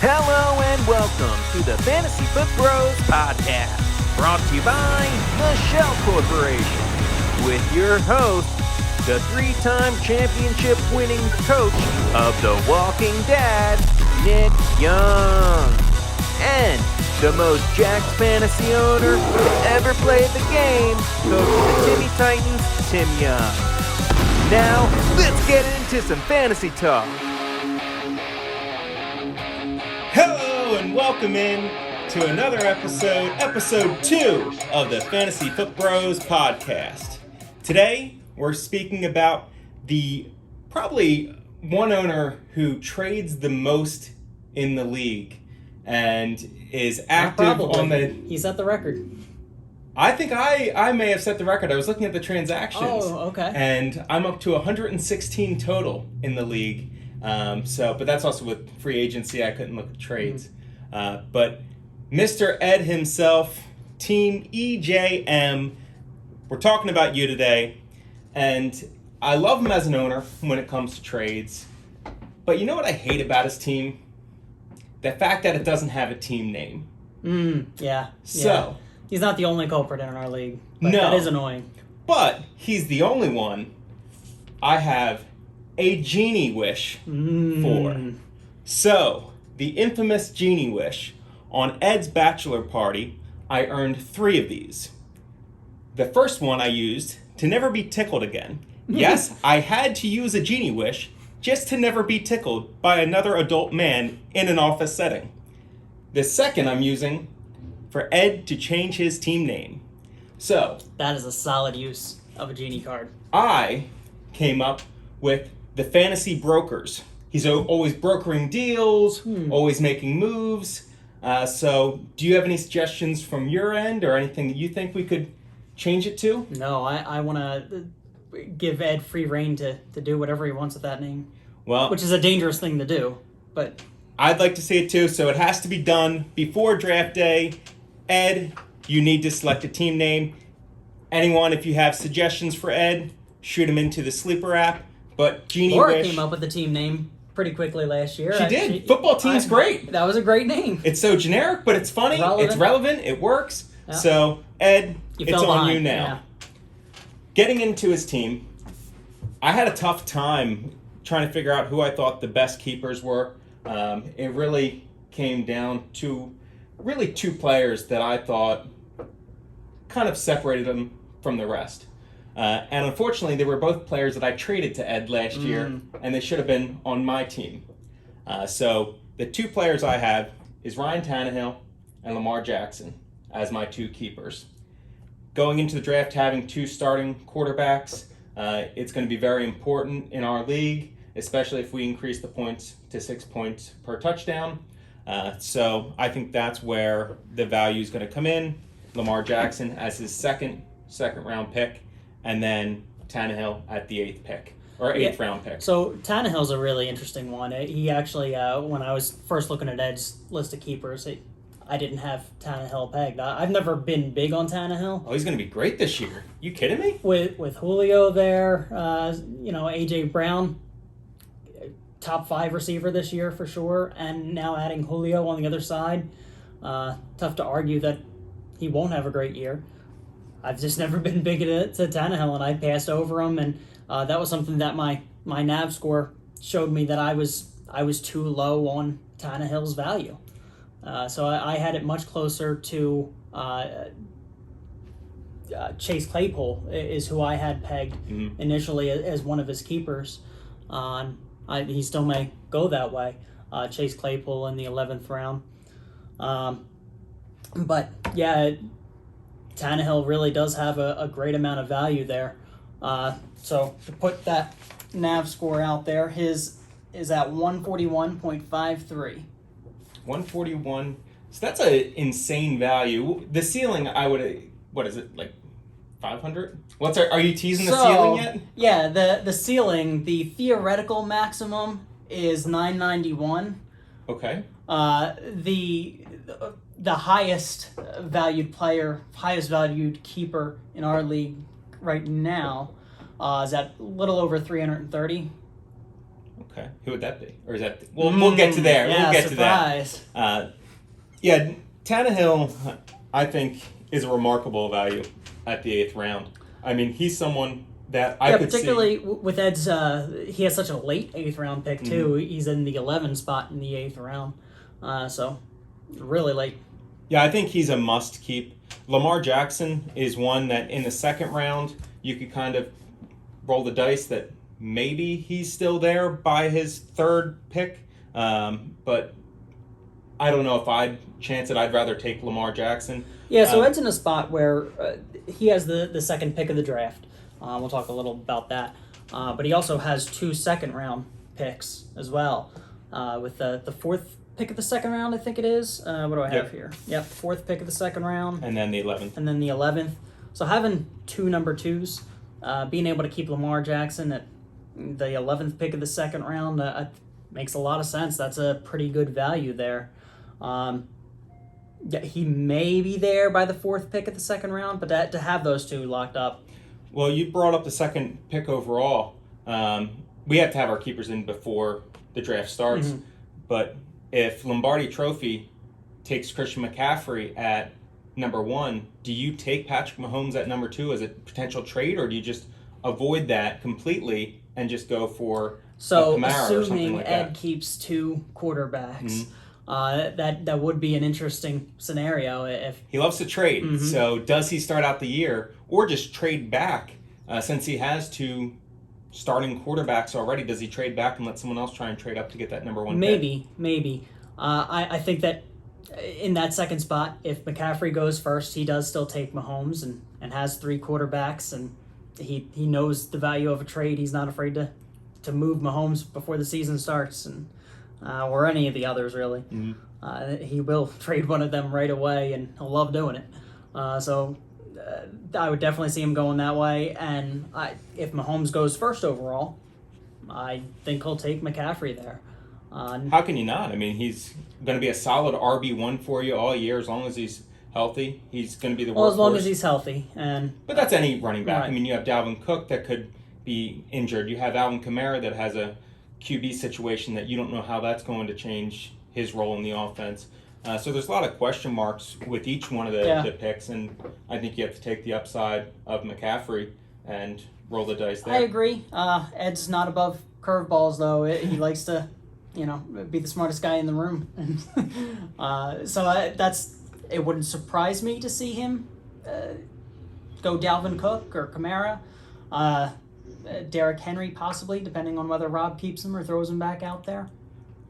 Hello and welcome to the Fantasy Foot Bros podcast, brought to you by the Shell Corporation, with your host, the three-time championship winning coach of The Walking Dead, Nick Young, and the most jacked fantasy owner to ever play the game, coach of the Timmy Titans, Tim Young. Now, let's get into some fantasy talk. Hello and welcome in to another episode 2 of the Fantasy Foot Bros podcast. Today, we're speaking about the probably one owner who trades the most in the league and is active on the... He set the record. I think I may have set the record. I was looking at the transactions. Oh, okay. And I'm up to 116 total in the league. But that's also with free agency. I couldn't look at trades. But Mr. Ed himself, Team EJM, we're talking about you today. And I love him as an owner when it comes to trades. But you know what I hate about his team? The fact that it doesn't have a team name. Yeah. So... He's not the only culprit in our league. But no. That is annoying. But he's the only one I have a Genie wish for. So, the infamous Genie wish. On Ed's bachelor party, I earned 3 of these. The first one I used to never be tickled again. Yes, I had to use a Genie wish just to never be tickled by another adult man in an office setting. The second I'm using for Ed to change his team name. So, that is a solid use of a Genie card. I came up with the fantasy brokers. He's always brokering deals, always making moves. So, do you have any suggestions from your end or anything that you think we could change it to? No, I want to give Ed free reign to do whatever he wants with that name. Well, which is a dangerous thing to do, but... I'd like to see it too, so it has to be done before draft day. Ed, you need to select a team name. Anyone, if you have suggestions for Ed, shoot them into the Sleeper app. But Genie Laura wish... came up with the team name pretty quickly last year. She did. Football team's great. That was a great name. It's so generic, but it's funny. It's relevant. It works. Yeah. So, Ed, it's on you now. Yeah. Getting into his team, I had a tough time trying to figure out who I thought the best keepers were. It really came down to really 2 players that I thought kind of separated them from the rest. And unfortunately, they were both players that I traded to Ed last year, and they should have been on my team. So the 2 players I have is Ryan Tannehill and Lamar Jackson as my 2 keepers. Going into the draft having 2 starting quarterbacks, it's going to be very important in our league, especially if we increase the points to 6 points per touchdown. So I think that's where the value is going to come in. Lamar Jackson as his second round pick, and then Tannehill at the 8th pick, or 8th round pick. So Tannehill's a really interesting one. He actually, when I was first looking at Ed's list of keepers, I didn't have Tannehill pegged. I've never been big on Tannehill. Oh, he's going to be great this year. You kidding me? With Julio there, AJ Brown, top 5 receiver this year for sure, and now adding Julio on the other side. Tough to argue that he won't have a great year. I've just never been big to Tannehill, and I passed over him, and that was something that my NAV score showed me that I was too low on Tannehill's value. So I had it much closer to Chase Claypool is who I had pegged initially as one of his keepers. He still may go that way. Chase Claypool in the 11th round. But yeah, Tannehill really does have a great amount of value there. So to put that NAV score out there, his is at 141.53. 141. So that's an insane value. The ceiling, I would, what is it, like 500? Are you teasing the ceiling yet? Yeah, the ceiling, the theoretical maximum is 991. Okay. The highest valued player, highest valued keeper in our league right now is at a little over 330. Okay, who would that be? Or is that? We'll get to there. Yeah, we'll get surprise. to that. Yeah, Tannehill, I think, is a remarkable value at the 8th round. I mean, he's someone that I could particularly see. with Ed's, he has such a late 8th round pick too. He's in the 11th spot in the 8th round, so really late. Yeah, I think he's a must keep. Lamar Jackson is one that in the 2nd round you could kind of roll the dice that maybe he's still there by his 3rd pick, but I don't know if I'd chance it. I'd rather take Lamar Jackson. Yeah, so Ed's in a spot where he has the 2nd pick of the draft. We'll talk a little about that. But he also has 2 second-round picks as well. With the 4th pick of the 2nd round, I think it is. What do I have here? Yep, 4th pick of the 2nd round. And then the 11th. And then the 11th. So having 2 number 2s, being able to keep Lamar Jackson at the 11th pick of the 2nd round makes a lot of sense. That's a pretty good value there. Yeah, he may be there by the 4th pick of the 2nd round, but to have those 2 locked up. Well, you brought up the 2nd pick overall. We have to have our keepers in before the draft starts. Mm-hmm. But if Lombardi Trophy takes Christian McCaffrey at number 1, do you take Patrick Mahomes at number 2 as a potential trade, or do you just avoid that completely and just go for a Kamara or something assuming like Ed that? keeps 2 quarterbacks, that would be an interesting scenario if He loves to trade. So does he start out the year or just trade back since he has 2 starting quarterbacks already? Does he trade back and let someone else try and trade up to get that number 1 pick? Maybe. I think that in that 2nd spot, if McCaffrey goes first, he does still take Mahomes and has 3 quarterbacks, and he knows the value of a trade. He's not afraid to move Mahomes before the season starts, and or any of the others, really. He will trade one of them right away, and he'll love doing it. So I would definitely see him going that way. And if Mahomes goes first overall, I think he'll take McCaffrey there. How can you not? I mean, he's going to be a solid RB1 for you all year as long as he's healthy. He's going to be the workhorse. As long as he's healthy. But that's any running back. Right. I mean, you have Dalvin Cook that could be injured. You have Alvin Kamara that has a QB situation that you don't know how that's going to change his role in the offense. So there's a lot of question marks with each one of the picks, and I think you have to take the upside of McCaffrey and roll the dice there. I agree. Ed's not above curveballs, though. He likes to, be the smartest guy in the room. It wouldn't surprise me to see him go Dalvin Cook or Kamara. Derrick Henry possibly, depending on whether Rob keeps him or throws him back out there.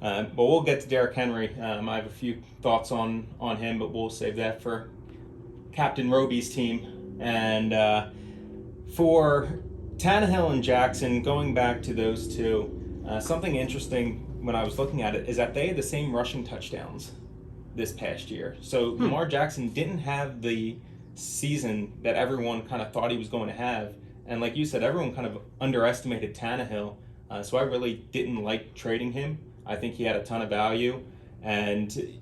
But we'll get to Derrick Henry. I have a few thoughts on him, but we'll save that for Captain Roby's team. And for Tannehill and Jackson, going back to those 2, something interesting when I was looking at it is that they had the same rushing touchdowns this past year. So Lamar Jackson didn't have the season that everyone kind of thought he was going to have. And like you said, everyone kind of underestimated Tannehill. So I really didn't like trading him. I think he had a ton of value. And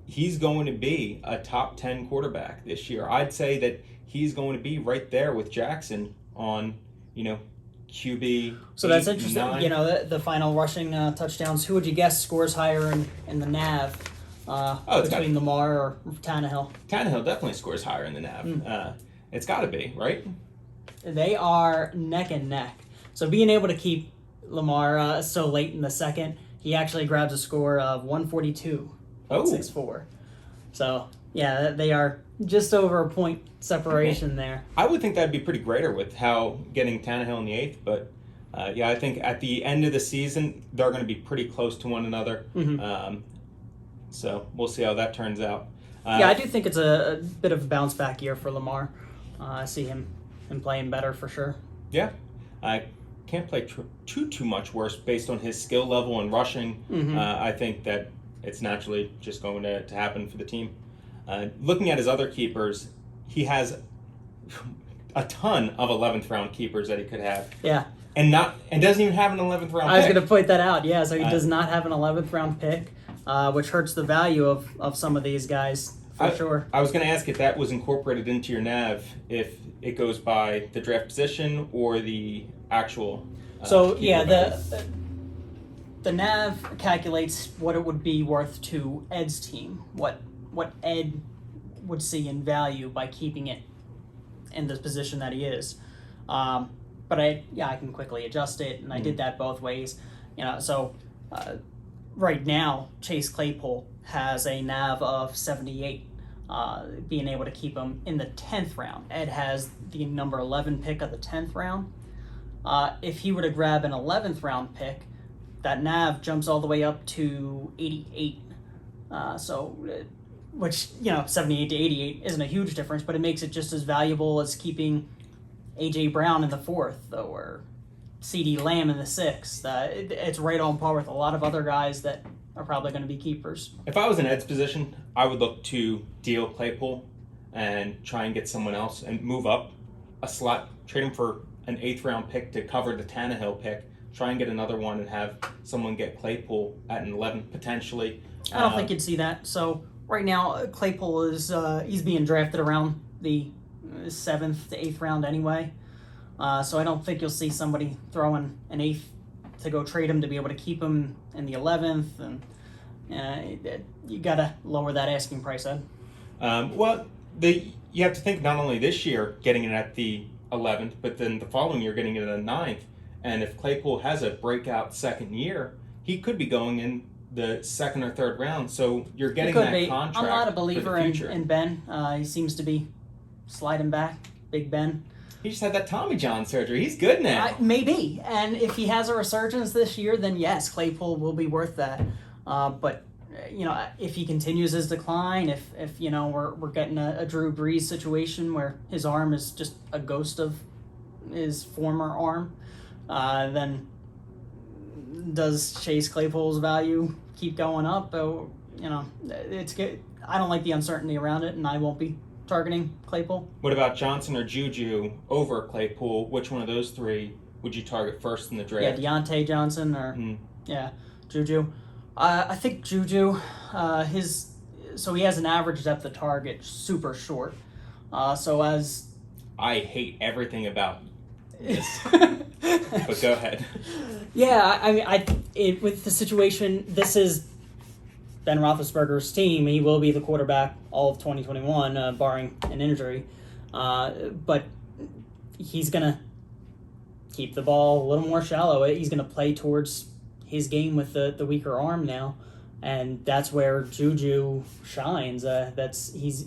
he's going to be a top 10 quarterback this year. I'd say that he's going to be right there with Jackson on, QB. So that's interesting. 9. The final rushing touchdowns. Who would you guess scores higher in the NAV between Lamar or Tannehill? Tannehill definitely scores higher in the NAV. It's got to be, right? They are neck and neck. So being able to keep Lamar so late in the 2nd, he actually grabs a score of 142.64. So, yeah, they are just over a point separation there. I would think that'd be pretty greater with how getting Tannehill in the 8th, but I think at the end of the season, they're going to be pretty close to one another. So we'll see how that turns out. I do think it's a bit of a bounce back year for Lamar. I see him playing better for sure. Yeah, I can't play too much worse based on his skill level and rushing. I think that it's naturally just going to happen for the team. Looking at his other keepers, he has a ton of 11th round keepers that he could have. Yeah. And doesn't even have an 11th round pick. I was going to point that out. Yeah, so he does not have an 11th round pick, which hurts the value of some of these guys for sure. I was going to ask if that was incorporated into your NAV, if it goes by the draft position or the actual So keeper value. the NAV calculates what it would be worth to Ed's team, what Ed would see in value by keeping it in the position that he is. But I can quickly adjust it, and I did that both ways. So right now Chase Claypool has a NAV of 78, being able to keep him in the 10th round. Ed has the number 11 pick of the 10th round. If he were to grab an 11th round pick, that NAV jumps all the way up to 88. Which 78 to 88 isn't a huge difference, but it makes it just as valuable as keeping AJ Brown in the 4th or CD Lamb in the 6th. It's right on par with a lot of other guys that are probably going to be keepers. If I was in Ed's position, I would look to deal Claypool and try and get someone else and move up a slot, trade him for an 8th round pick to cover the Tannehill pick, try and get another one and have someone get Claypool at an 11 potentially. I don't think you'd see that. So right now, Claypool is he's being drafted around the 7th to 8th round anyway. So I don't think you'll see somebody throwing an 8th to go trade him to be able to keep him in the 11th. And you got to lower that asking price, Ed. You have to think not only this year getting it at the 11th, but then the following year getting it at the 9th. And if Claypool has a breakout second year, he could be going in the 2nd or 3rd round. So you're getting that contract. I'm not a believer for the future. in Ben. He seems to be sliding back, Big Ben. He just had that Tommy John surgery. He's good now. Maybe. And if he has a resurgence this year, then yes, Claypool will be worth that. But if he continues his decline, if we're getting a Drew Brees situation where his arm is just a ghost of his former arm, then does Chase Claypool's value keep going up? It's good. I don't like the uncertainty around it, and I won't be targeting Claypool. What about Johnson or Juju over Claypool? Which one of those three would you target first in the draft? Yeah, Deontay Johnson or Juju. I think Juju, he has an average depth of target super short. I hate everything about this. But go ahead. Yeah, I mean, with the situation, this is Ben Roethlisberger's team. He will be the quarterback all of 2021, barring an injury. But he's going to keep the ball a little more shallow. He's going to play towards his game with the weaker arm now. And that's where Juju shines. He's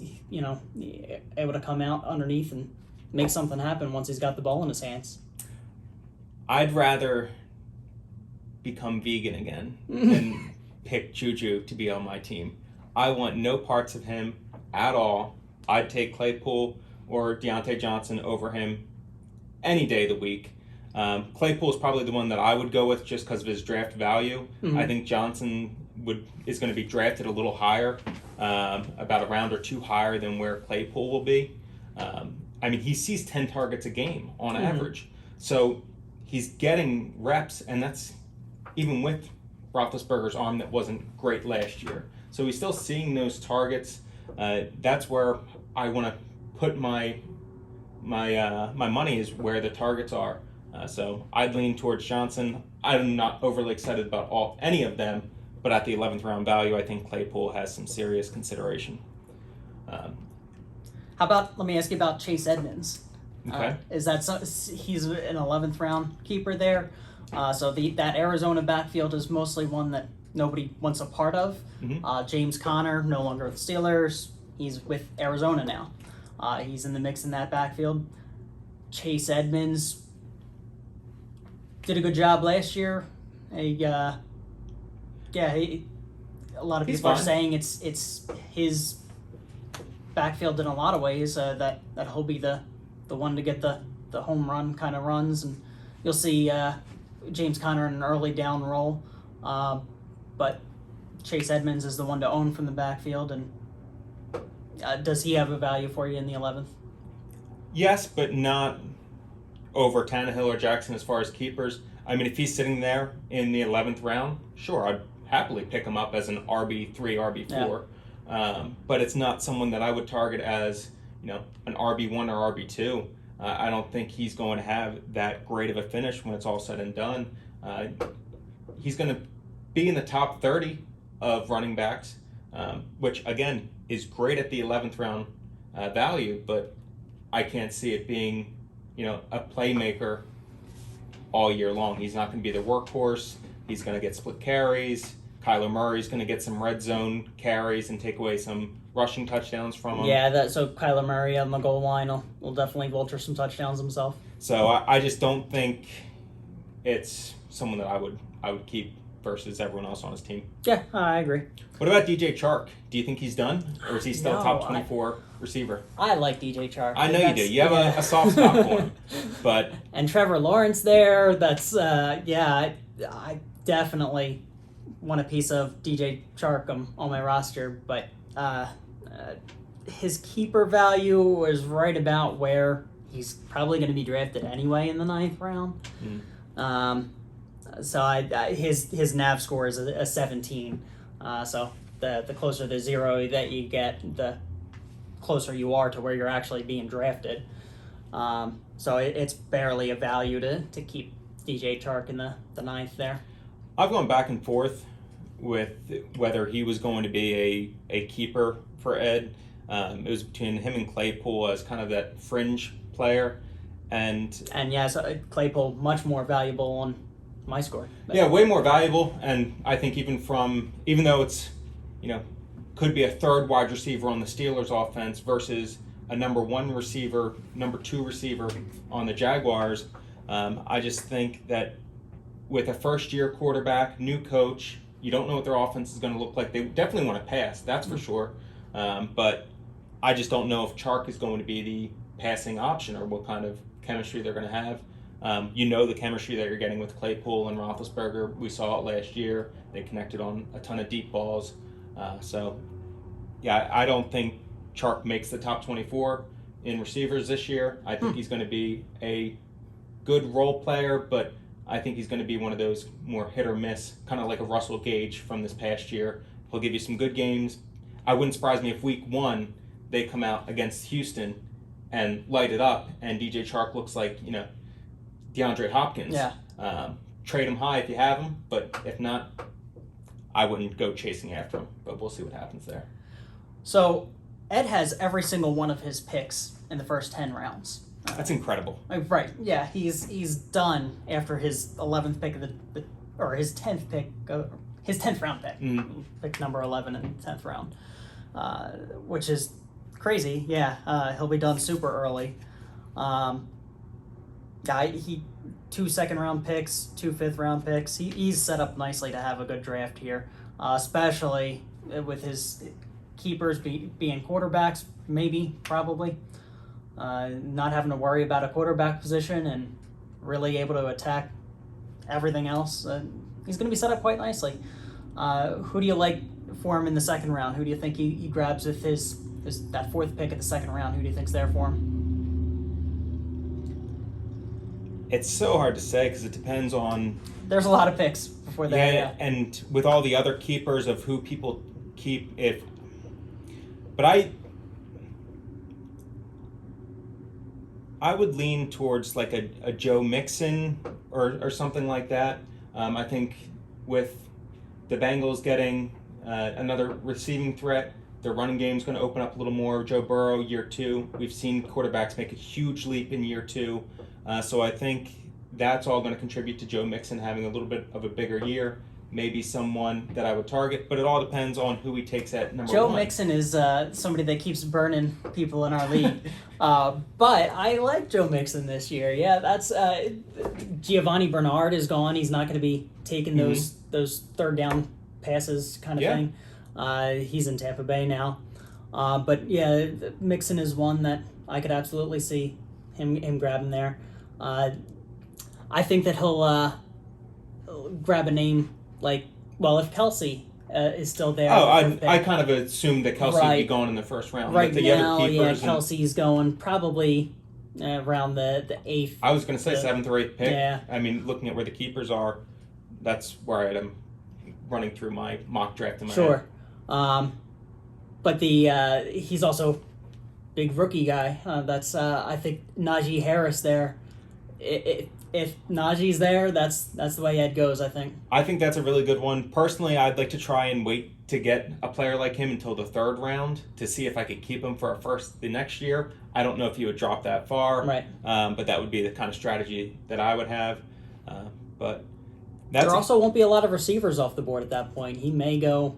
able to come out underneath and make something happen once he's got the ball in his hands. I'd rather become vegan again than pick Juju to be on my team. I want no parts of him at all. I'd take Claypool or Deontay Johnson over him any day of the week. Claypool is probably the one that I would go with just because of his draft value. Mm-hmm. I think Johnson is going to be drafted a little higher, about a round or two higher than where Claypool will be. He sees 10 targets a game on average. So he's getting reps, and that's even with Roethlisberger's arm that wasn't great last year. So he's still seeing those targets. That's where I want to put my money, is where the targets are. So I'd lean towards Johnson. I'm not overly excited about any of them, but at the 11th round value, I think Claypool has some serious consideration. Let me ask you about Chase Edmonds. Okay. He's an 11th round keeper there. That Arizona backfield is mostly one that nobody wants a part of. Mm-hmm. James Conner, no longer with the Steelers. He's with Arizona now. He's in the mix in that backfield. Chase Edmonds did a good job last year. A lot of people are saying it's his backfield in a lot of ways, that he'll be the one to get the home run kind of runs, and you'll see James Conner in an early down role, but Chase Edmonds is the one to own from the backfield. And does he have a value for you in the 11th? Yes, but not over Tannehill or Jackson as far as keepers. I mean, if he's sitting there in the 11th round, sure, I'd happily pick him up as an RB3, RB4. Yeah. But it's not someone that I would target as, an RB1 or RB2. I don't think he's going to have that great of a finish when it's all said and done. He's going to be in the top 30 of running backs, which again is great at the 11th round value, but I can't see it being, a playmaker all year long. He's not going to be the workhorse. He's going to get split carries. Kyler Murray's going to get some red zone carries and take away some rushing touchdowns from him. Yeah, so Kyler Murray on the goal line will definitely vulture some touchdowns himself. So I just don't think it's someone that I would keep versus everyone else on his team. Yeah, I agree. What about DJ Chark? Do you think he's done, or is he still a top 24 receiver? I like DJ Chark. I know you do. You have a soft spot for him, but and Trevor Lawrence there. That's I definitely want a piece of DJ Chark on my roster, but his keeper value was right about where he's probably going to be drafted anyway in the 9th round. So his NAV score is a 17. So the closer to 0 that you get, the closer you are to where you're actually being drafted. So it's barely a value to keep DJ Chark in the 9th there. I've gone back and forth with whether he was going to be a keeper for Ed. It was between him and Claypool as kind of that fringe player. And so Claypool much more valuable on my score. Yeah, way more valuable. And I think even though it's, could be a third wide receiver on the Steelers offense versus a number 1 receiver, number 2 receiver on the Jaguars, I just think that with a first-year quarterback, new coach, you don't know what their offense is going to look like. They definitely want to pass, that's for sure. But I just don't know if Chark is going to be the passing option or what kind of chemistry they're going to have. The chemistry that you're getting with Claypool and Roethlisberger. We saw it last year. They connected on a ton of deep balls. I don't think Chark makes the top 24 in receivers this year. I think he's going to be a good role player, but I think he's going to be one of those more hit or miss, kind of like a Russell Gage from this past year. He'll give you some good games. I wouldn't surprise me if week 1 they come out against Houston and light it up, and DJ Chark looks like, DeAndre Hopkins. Yeah. Trade him high if you have him, but if not, I wouldn't go chasing after him. But we'll see what happens there. So Ed has every single one of his picks in the first 10 rounds. That's incredible. Right. Yeah, he's done after his 11th pick or his 10th pick, his 10th round pick. Pick number 11 in the 10th round, which is crazy. Yeah, he'll be done super early. He 2 second-round picks, 2 fifth-round picks. He's set up nicely to have a good draft here, especially with his keepers being quarterbacks, probably. Not having to worry about a quarterback position and really able to attack everything else. He's going to be set up quite nicely. Who do you like for him in the 2nd round? Who do you think he grabs with that 4th pick at the 2nd round? Who do you think's there for him? It's so hard to say because it depends on... There's a lot of picks before that. Yeah, and with all the other keepers of who people keep, but I would lean towards like a Joe Mixon or something like that. I think with the Bengals getting another receiving threat, their running game's going to open up a little more. Joe Burrow, year 2. We've seen quarterbacks make a huge leap in year 2. So I think that's all going to contribute to Joe Mixon having a little bit of a bigger year. Maybe someone that I would target, but it all depends on who he takes at number 1. Joe Mixon is somebody that keeps burning people in our league. But I like Joe Mixon this year. Yeah, that's Giovanni Bernard is gone. He's not going to be taking those 3rd down passes kind of thing. He's in Tampa Bay now. But yeah, Mixon is one that I could absolutely see him grabbing there. I think that he'll grab a name if Kelsey is still there. I kind of assumed that Kelsey would be going in the 1st round. Right now, Kelsey's going probably around the 8th. I was going to say 7th or 8th pick. Yeah. I mean, looking at where the keepers are, that's where I am running through my mock draft in my head. But he's also big rookie guy. That's I think Najee Harris there. if Najee's there, that's the way Ed goes, I think. I think that's a really good one. Personally, I'd like to try and wait to get a player like him until the third round to see if I could keep him for a first the next year. I don't know if he would drop that far, Right. But that would be the kind of strategy that I would have. But There also won't be a lot of receivers off the board at that point. He may go,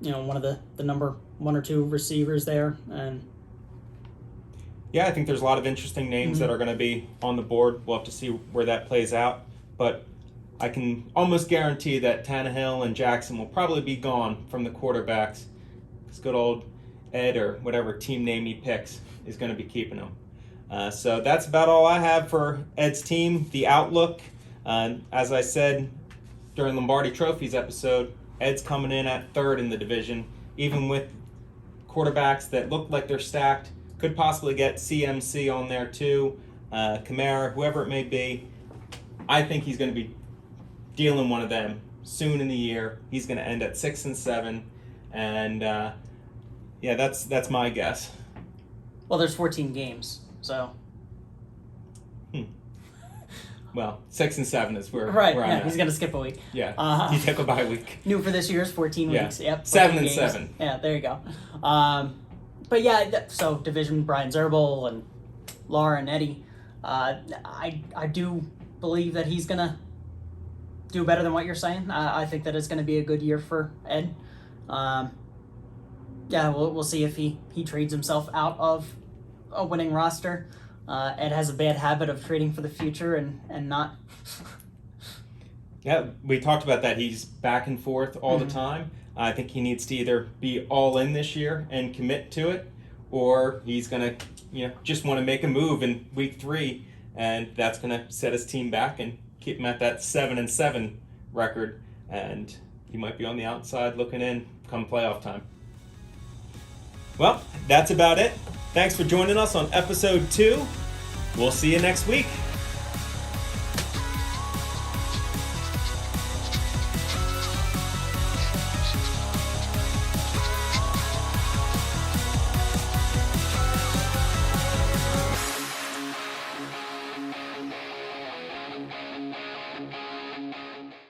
one of the number 1 or 2 receivers there, and yeah, I think there's a lot of interesting names that are going to be on the board. We'll have to see where that plays out, but I can almost guarantee that Tannehill and Jackson will probably be gone from the quarterbacks. This good old Ed, or whatever team name he picks, is going to be keeping them. So that's about all I have for Ed's team. The outlook, as I said during Lombardi Trophies episode, Ed's coming in at third in the division, even with quarterbacks that look like they're stacked. Could possibly get CMC on there too, Kamara, whoever it may be. I think he's going to be dealing one of them soon in the year. He's going to end at 6 and 7, and yeah, that's my guess. well, there's 14 games, so Well, 6 and 7 is where right. where I'm Yeah, at. he's gonna skip a week. Yeah, he took a bye week. New for this year's 14 Yeah. weeks. Yep. 7 14 and games. 7. Yeah, there you go. But yeah, so division, Brian Zerbel and Laura and Eddie. I do believe that he's gonna do better than what you're saying. I think that it's gonna be a good year for Ed. Yeah, we'll see if he trades himself out of a winning roster. Ed has a bad habit of trading for the future and not. Yeah, we talked about that. He's back and forth all the time. I think he needs to either be all in this year and commit to it, or he's going to, just want to make a move in week 3, and that's going to set his team back and keep him at that 7 and 7 record, and he might be on the outside looking in come playoff time. Well, that's about it. Thanks for joining us on episode 2. We'll see you next week.